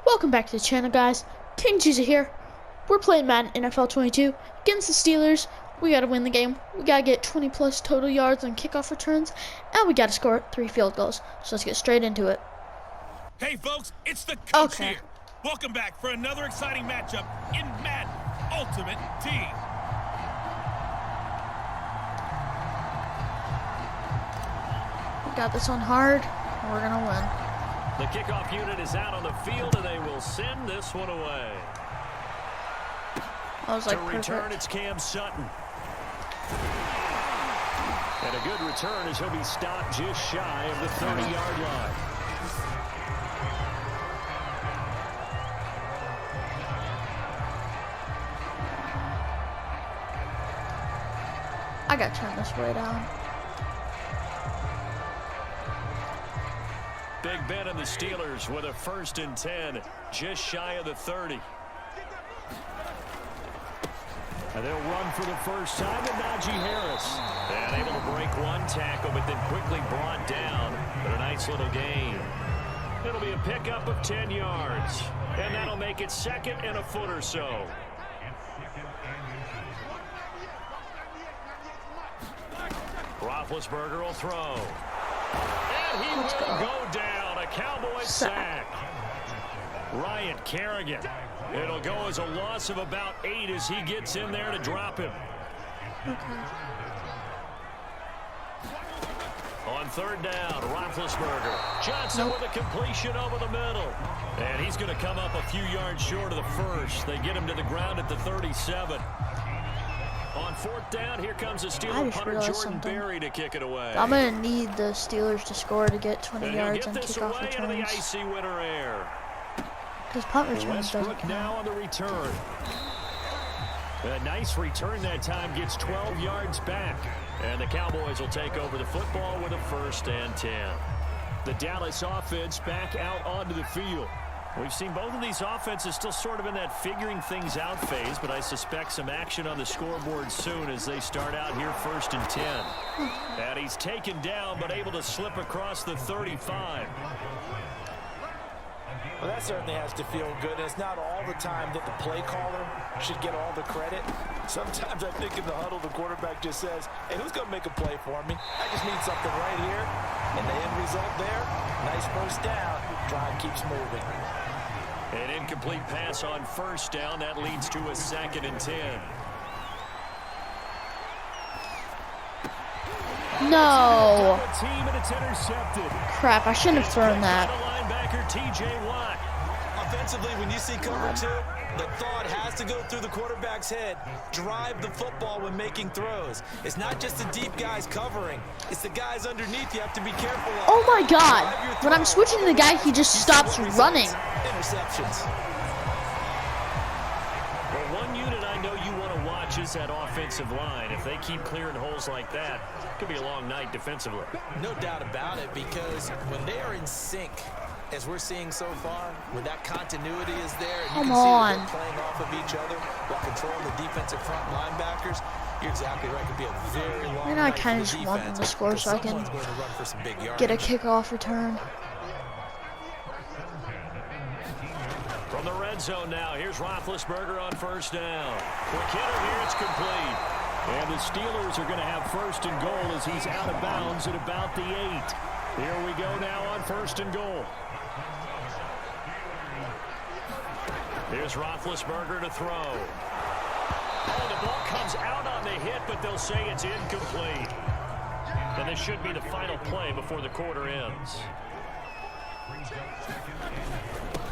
Welcome back to the channel, guys. King Cheezy here. We're playing Madden NFL 22 against the Steelers. We gotta win the game. We gotta get 20+ total yards on kickoff returns, and we gotta score 3 field goals. So let's get straight into it. Hey folks, it's the coach here. Welcome back for another exciting matchup in Madden Ultimate Team. We got this one hard, and we're gonna win. The kickoff unit is out on the field, and they will send this one away. I was like, to return, it's Cam Sutton. And a good return as he'll be stopped just shy of the 30-yard line. I gotta turn this way down. Big Ben and the Steelers with a 1st and 10, just shy of the 30. And they'll run for the first time with Najee Harris. And able to break one tackle, but then quickly brought down. But a nice little gain. It'll be a pickup of 10 yards. And that'll make it 2nd and a foot or so. Roethlisberger will throw. And he will go down. A Cowboy sack. Ryan Kerrigan. It'll go as a loss of about 8 as he gets in there to drop him. Okay. On 3rd down, Roethlisberger. Johnson with a completion over the middle. And he's going to come up a few yards short of the first. They get him to the ground at the 37. On 4th down, here comes the Steelers punter Jordan Berry to kick it away. I'm going to need the Steelers to score to get 20 yards on kickoff returns. The icy winter air. Because punt returns doesn't count. Now on the return. A nice return that time, gets 12 yards back. And the Cowboys will take over the football with a 1st and 10. The Dallas offense back out onto the field. We've seen both of these offenses still sort of in that figuring things out phase, but I suspect some action on the scoreboard soon as they start out here 1st and 10. And he's taken down, but able to slip across the 35. Well, that certainly has to feel good. And it's not all the time that the play caller should get all the credit. Sometimes I think in the huddle, the quarterback just says, hey, who's going to make a play for me? I just need something right here. And the end result there, nice 1st down. Drive keeps moving. An incomplete pass on 1st down. That leads to a 2nd and 10. No. Team and it's intercepted. Crap, I shouldn't have thrown that. Linebacker T.J. Watt. Offensively, when you see cover 2, the thought has to go through the quarterback's head. Drive the football when making throws. It's not just the deep guys covering. It's the guys underneath you have to be careful of. Oh my God. When I'm switching to the guy, he just stops running. Interceptions. Well, one unit I know you want to watch is that offensive line. If they keep clearing holes like that, it could be a long night defensively. No doubt about it, because when they are in sync, as we're seeing so far, when that continuity is there, and you can see them playing off of each other while controlling the defensive front linebackers, you're exactly right. It could be a very long And I kind of just want them to score so I can get a kickoff return. From the red zone now, here's Roethlisberger on 1st down. Quick hitter here, it's complete. And the Steelers are going to have 1st and goal as he's out of bounds at about the 8. Here we go now on 1st and goal. Here's Roethlisberger to throw. Oh, the ball comes out on the hit, but they'll say it's incomplete. And this should be the final play before the quarter ends.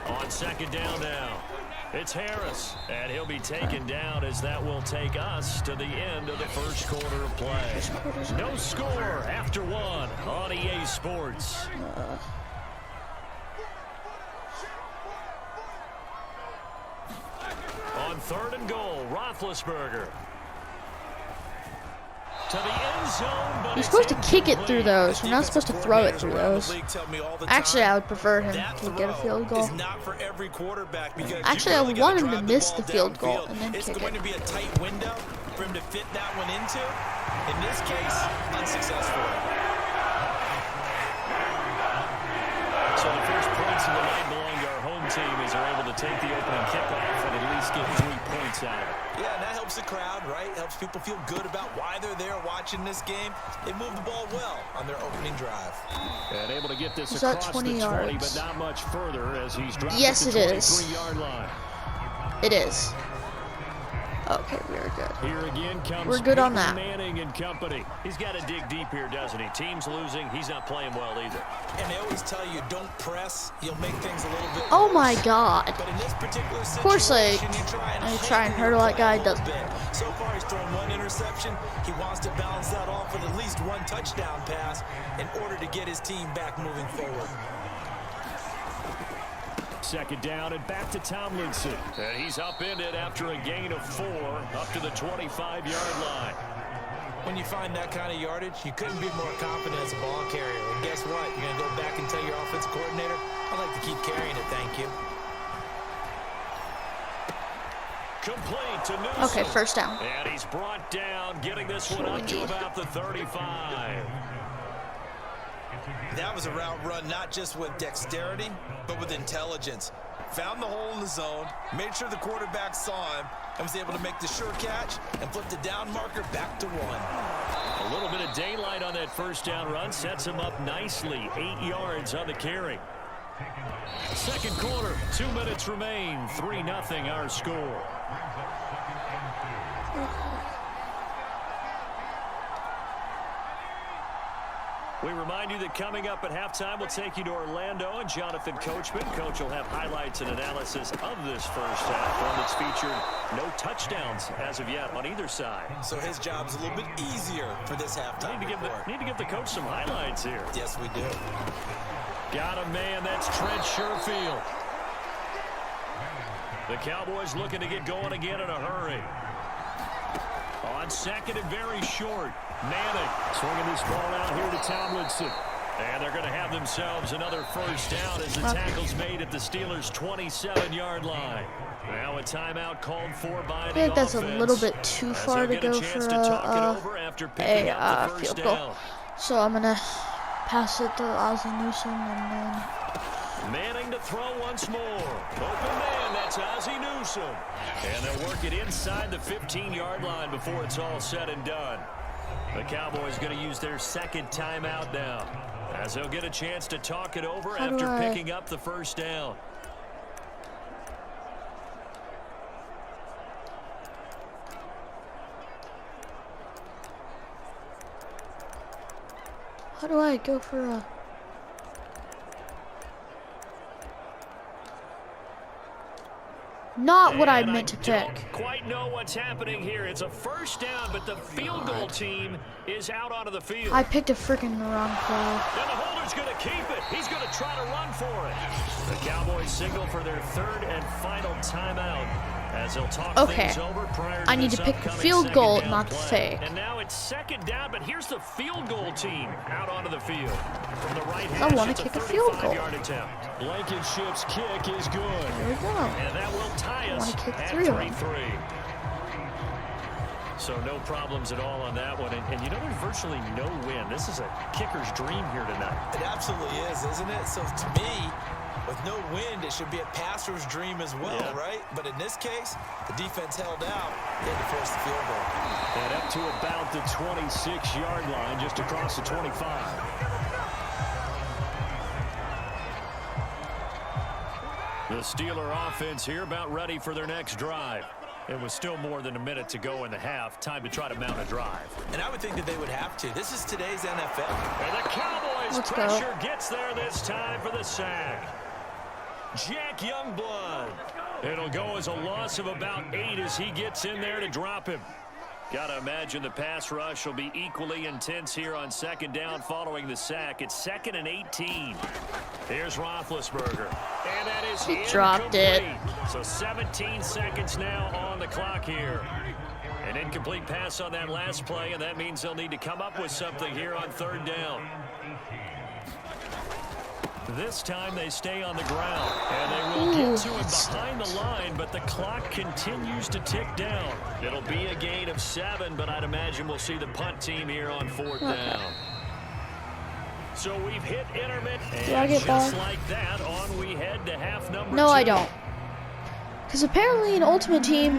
On 2nd down now, it's Harris, and he'll be taken down as that will take us to the end of the 1st quarter of play. No score after 1 on EA Sports. On 3rd and goal, Roethlisberger. To the end zone, but You're supposed to kick it through those. You're not supposed to throw it through those. Actually, I would prefer him to get a field goal. Actually, I would want him to miss the field goal and then kick it. It's going to be a tight window for for him to fit that one into. In this case, unsuccessful. So the first points of the night belong to our home team as they're able to take the opening kickoff and at least get 3 points out of it. Yeah, and that helps the crowd, right? Helps people feel good about why they're there watching this game. They move the ball well on their opening drive. And able to get this Is that across 20 the 20, yards? but not much further as he's dropped Yes, at the it is. 23-yard line. It is. Okay, we are good. Here again comes We're good on Peyton that. Manning and company. He's got to dig deep here, doesn't he? Team's losing. He's not playing well either. And they always tell you, don't press. You'll make things a little bit Oh worse. my God. But in this particular Of course, like, situation, you try and hurdle that guy, doesn't. So far, he's thrown 1 interception. He wants to balance that off with at least 1 touchdown pass in order to get his team back moving forward. Second down and back to Tomlinson. And he's upended after a gain of 4 up to the 25-yard line. When you find that kind of yardage, you couldn't be more confident as a ball carrier. And guess what? You're going to go back and tell your offensive coordinator, I'd like to keep carrying it, thank you. Complete to Newsom. Okay, first down. And he's brought down, getting this one up to about the 35. That was a route run not just with dexterity, but with intelligence. Found the hole in the zone, made sure the quarterback saw him, and was able to make the sure catch and flip the down marker back to 1. A little bit of daylight on that first down run sets him up nicely. 8 yards on the carry. Second quarter, 2 minutes remain. 3-0 our score. We remind you that coming up at halftime, we'll take you to Orlando and Jonathan Coachman. Coach will have highlights and analysis of this first half, one that's featured no touchdowns as of yet on either side. So his job's a little bit easier for this halftime report. Need to give the coach some highlights here. Yes, we do. Got a man, that's Trent Sherfield. The Cowboys looking to get going again in a hurry. On second and very short, Manning swinging this ball out here to Tomlinson. And they're going to have themselves another first down as the tackle's made at the Steelers' 27-yard line. Now a timeout called for by the I think that's offense, a little bit too as far they'll to get go a chance for to talk it over after picking up the first field goal. down. So I'm gonna pass it to Ozzie Newsome and then. Manning to throw once more. Open man, that's Ozzie Newsome. And they'll work it inside the 15-yard line before it's all said and done. The Cowboys going to use their second timeout now, as they'll get a chance to talk it over after picking up the first down. How do I go for a... Not what I meant to pick. Don't quite know what's happening here. It's a first down, but the field goal team is out onto the field. I picked a freaking wrong play. And the holder's going to keep it. He's going to try to run for it. The Cowboys signal for their third and final timeout as they'll talk things over prior to I need to pick the field goal, not the fake. And now it's second down, but here's the field goal team out onto the field. From the right I hand, want to kick a field goal. 35-yard attempt. Blankenship's kick is good. There we go. And that will tie us I want to kick at 3 of them. 3-3. So no problems at all on that one. And you know, there's virtually no win. This is a kicker's dream here tonight. It absolutely is, isn't it? So to me, with no wind, it should be a passer's dream as well, right? But in this case, the defense held out. They had to force the field goal. And up to about the 26-yard line, just across the 25. The Steeler offense here about ready for their next drive. It was still more than a minute to go in the half. Time to try to mount a drive. And I would think that they would have to. This is today's NFL. And the Cowboys Let's pressure gets there this time for the sack. Jack Youngblood. It'll go as a loss of about 8 as he gets in there to drop him. Gotta imagine the pass rush will be equally intense here on second down following the sack. It's 2nd and 18. Here's Roethlisberger. And that is He dropped it. So 17 seconds now on the clock here. An incomplete pass on that last play, and that means they'll need to come up with something here on third down. This time they stay on the ground, and they will get to him behind the line, but the clock continues to tick down. It'll be a gain of 7, but I'd imagine we'll see the punt team here on 4th down. So we've hit intermittent, and just like that, on we head to half number 2. No, I don't. Because apparently in Ultimate Team,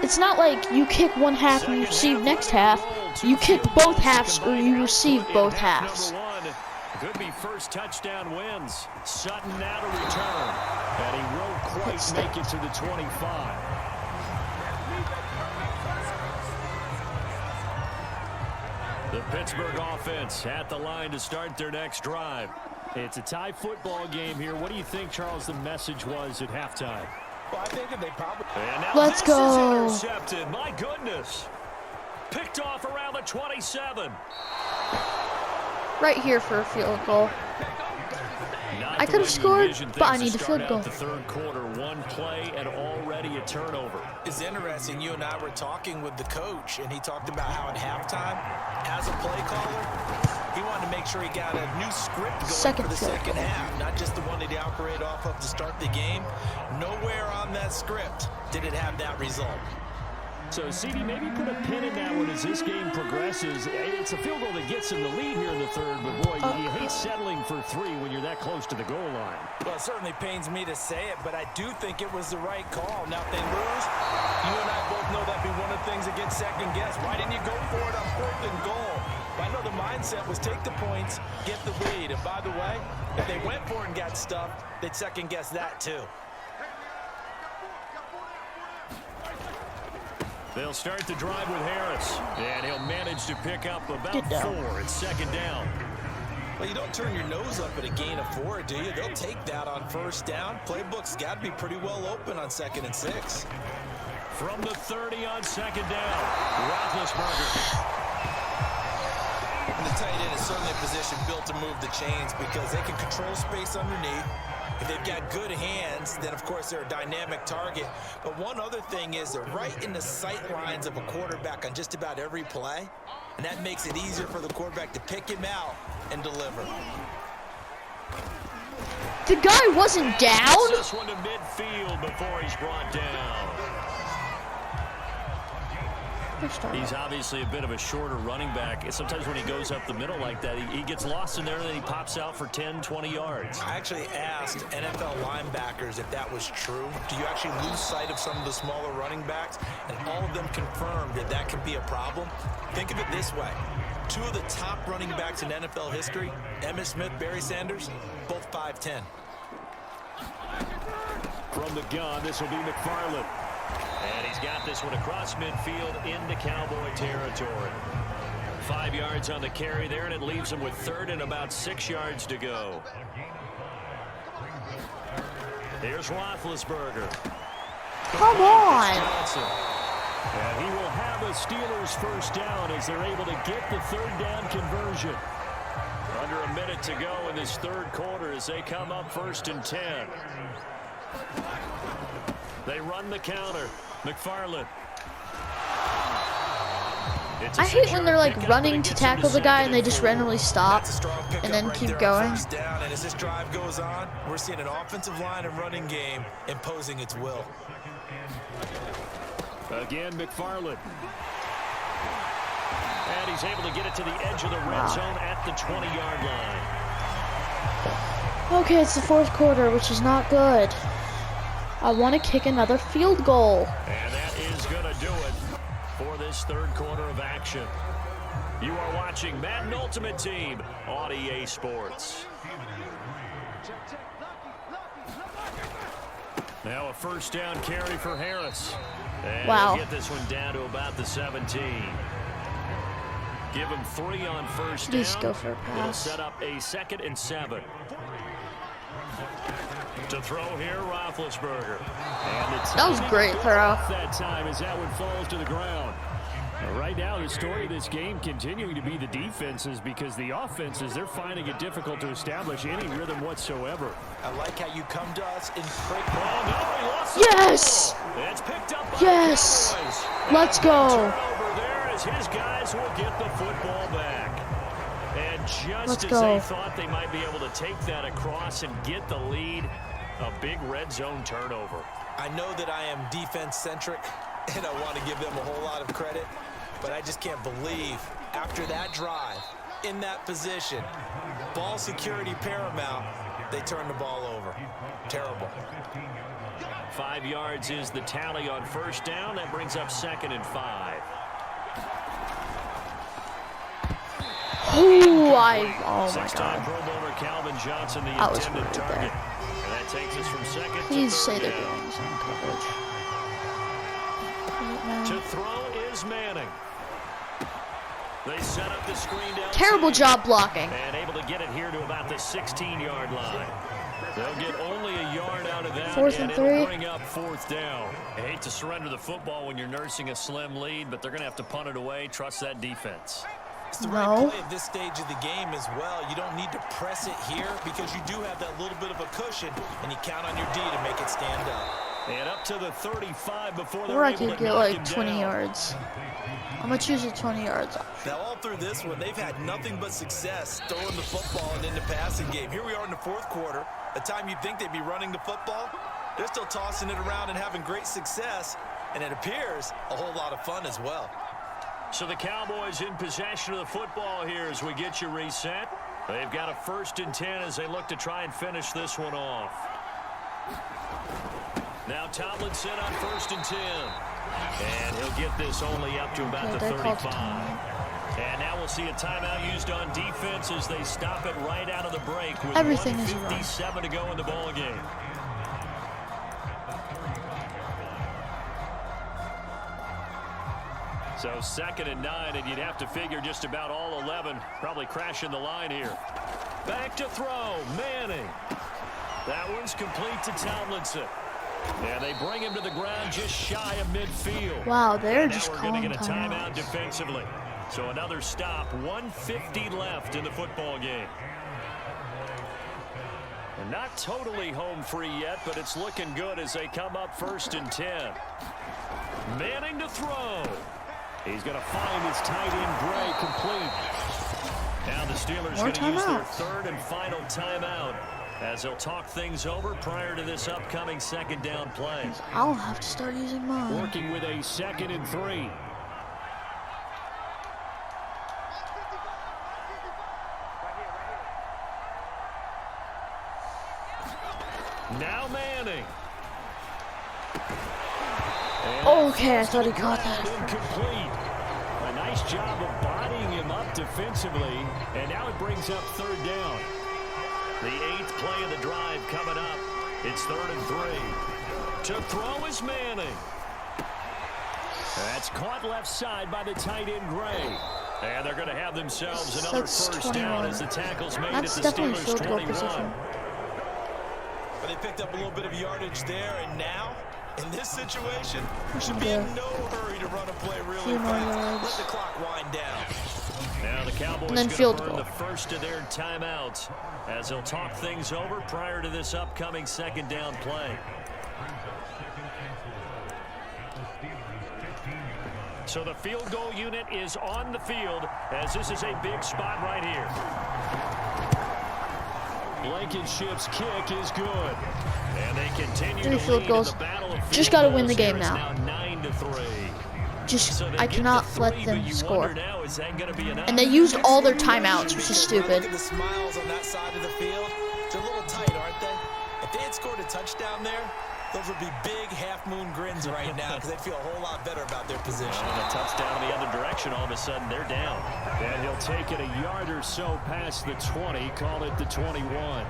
it's not like you kick one half and you receive next half. You kick both halves or you receive both halves. Could be first touchdown wins. Sutton now to return. And he won't quite make it to the 25. The Pittsburgh offense at the line to start their next drive. It's a tie football game here. What do you think, Charles, the message was at halftime? Well, I think that they probably... And now Let's go. Is intercepted. My goodness. Picked off around the 27. Right here for a field goal. I could have scored, but I need a field goal. The third quarter, one play and already a turnover. It's interesting. You and I were talking with the coach, and he talked about how at halftime, as a play caller, he wanted to make sure he got a new script going for the second half, not just the one that he operated off of to start the game. Nowhere on that script did it have that result. So, CD, maybe put a pin in that one as this game progresses. It's a field goal that gets him the lead here in the third, but boy, you hate settling for 3 when you're that close to the goal line. Well, it certainly pains me to say it, but I do think it was the right call. Now, if they lose, you and I both know that'd be one of the things that gets second guessed. Why didn't you go for it on 4th and goal? I know the mindset was take the points, get the lead. And by the way, if they went for it and got stuffed, they'd second guess that too. They'll start the drive with Harris, and he'll manage to pick up about 4. It's second down. Well, you don't turn your nose up at a gain of 4, do you? They'll take that on first down. Playbook's got to be pretty well open on 2nd and 6. From the 30 on second down, Roethlisberger. And the tight end is certainly a position built to move the chains because they can control space underneath. If they've got good hands, then of course they're a dynamic target. But one other thing is they're right in the sight lines of a quarterback on just about every play. And that makes it easier for the quarterback to pick him out and deliver. The guy wasn't down? This one to midfield before he's brought down. He's obviously a bit of a shorter running back. And sometimes when he goes up the middle like that, he gets lost in there and then he pops out for 10, 20 yards. I actually asked NFL linebackers if that was true. Do you actually lose sight of some of the smaller running backs? And all of them confirmed that that can be a problem. Think of it this way. 2 of the top running backs in NFL history, Emmitt Smith, Barry Sanders, both 5'10". From the gun, this will be McFarland. And he's got this one across midfield into Cowboy territory. 5 yards on the carry there, and it leaves him with 3rd and about 6 yards to go. Here's Roethlisberger. Come on. And he will have a Steelers first down as they're able to get the 3rd down conversion. Under a minute to go in this third quarter as they come up 1st and 10. They run the counter. McFarland. I hate when they're like running to tackle the guy and they just randomly stop and then keep going. Down, and as this drive goes on, we're seeing an offensive line and running game imposing its will. Again, McFarland. And he's able to get it to the edge of the red zone at the 20-yard line. Okay, it's the 4th quarter, which is not good. I want to kick another field goal. And that is going to do it for this third quarter of action. You are watching Madden Ultimate Team on EA Sports. Now a first down carry for Harris. And wow. We'll get this one down to about the 17. Give him 3 on first down. Just go for a pass. It'll set up a 2nd and 7. To throw here, Roethlisberger. And it's that was a great throw. That time as that one falls to the ground. Right now, the story of this game continuing to be the defenses because the offenses, they're finding it difficult to establish any rhythm whatsoever. I like how you come to us in quick. Yes! It's picked up by yes! the Let's go. Turnover there as his guys will get the football back. And just Let's as go. they thought they might be able to take that across and get the lead, a big red zone turnover. I know that I am defense-centric, and I want to give them a whole lot of credit, but I just can't believe after that drive, in that position, ball security paramount, they turn the ball over. Terrible. 5 yards is the tally on first down. That brings up 2nd and 5. Oh my Six-time God. Pro Bowler Calvin Johnson, the I was intended worried target. there. And that takes us from 2nd Please to say 3rd they're down. doing zone coverage. Right now. To throw is Manning. They set up the screen down. Terrible job blocking. And able to get it here to about the 16-yard line. They'll get only a yard out of that, 4th and and it'll 3. bring up 4th down. I hate to surrender the football when you're nursing a slim lead, but they're going to have to punt it away. Trust that defense. It's the No. right play at this stage of the game as well. You don't need to press it here because you do have that little bit of a cushion, and you count on your D to make it stand up. And up to the 35 before they're Or I able could to get knock like him 20 down. yards. I'm gonna choose a 20 yards option. Now, all through this one, they've had nothing but success throwing the football and in the passing game. Here we are in the 4th quarter. A time you'd think they'd be running the football, they're still tossing it around and having great success, and it appears a whole lot of fun as well. So the Cowboys in possession of the football here as we get you reset. They've got a 1st and 10 as they look to try and finish this one off. Now Tomlinson on 1st and 10. And he'll get this only up to about the they called 35. timeout. And now we'll see a timeout used on defense as they stop it right out of the break with Everything is wrong. 1:57 to go in the ball game. So 2nd and 9, and you'd have to figure just about all 11 probably crashing the line here. Back to throw, Manning. That one's complete to Tomlinson. And they bring him to the ground just shy of midfield. Wow, they're And now just we're going to calling get a timeout timeouts. defensively. So another stop, 1:50 left in the football game. And not totally home free yet, but it's looking good as they come up 1st and 10. Manning to throw. He's going to find his tight end Gray complete. Now the Steelers More going to use their timeouts. 3rd and final timeout as they'll talk things over prior to this upcoming 2nd down play. I'll have to start using mine. Working with a 2nd and 3. Now Manning. And Okay, I thought he caught that. incomplete. A nice job of bodying him up defensively, and now it brings up 3rd down. The 8th play of the drive coming up. It's 3rd and 3. To throw is Manning. That's caught left side by the tight end Gray. And they're going to have themselves another That's 1st down 21. as the tackle's made That's at the definitely Steelers' field goal 21. position. But they picked up a little bit of yardage there, and now, in this situation, we should be Yeah. in no hurry to run a play really Few more fast. yards. Let the clock wind down. Now the Cowboys And then going field to burn goal. the first of their timeouts as they'll talk things over prior to this upcoming 2nd down play. So the field goal unit is on the field as this is a big spot right here. Blankenship's kick is good. And they continue 3 to field lead goals. in the battle of Just field gotta win goals the game here. It's now. 9-3. Just, So they I get cannot to let 3, them but you score. wonder now, is that gonna be enough? And they used all their timeouts, which Because is Look stupid. at the smiles on that side of the field. They're a little tight, aren't they? If they had scored a touchdown there, those would be big half-moon grins right now because they'd feel a whole lot better about their position. And a touchdown the other direction, all of a sudden they're down. And he'll take it a yard or so past the 20, call it the 21.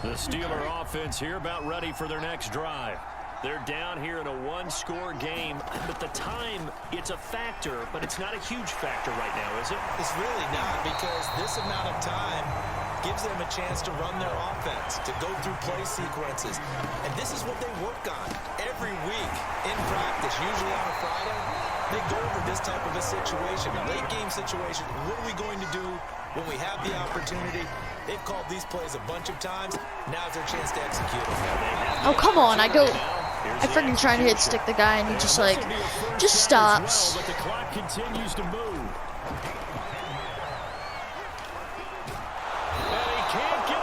The Steeler offense here about ready for their next drive. They're down here in a one-score game, but the time, it's a factor, but it's not a huge factor right now, is it? It's really not, because this amount of time gives them a chance to run their offense, to go through play sequences. And this is what they work on every week in practice, usually on a Friday. They go over this type of a situation, a late-game situation. What are we going to do when we have the opportunity? They've called these plays a bunch of times. Now's their chance to execute them. Oh, come on. I freaking trying to hit stick the guy, and he just, like, just stops. But the clock continues to move.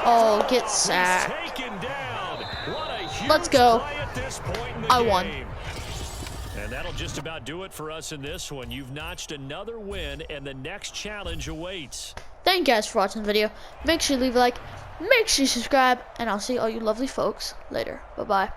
Oh, get sacked. Taken down. What a huge Let's go. play at this point in the I game. won. And that'll just about do it for us in this one. You've notched another win, and the next challenge awaits. Thank you guys for watching the video. Make sure you leave a like, make sure you subscribe, and I'll see all you lovely folks later. Bye-bye.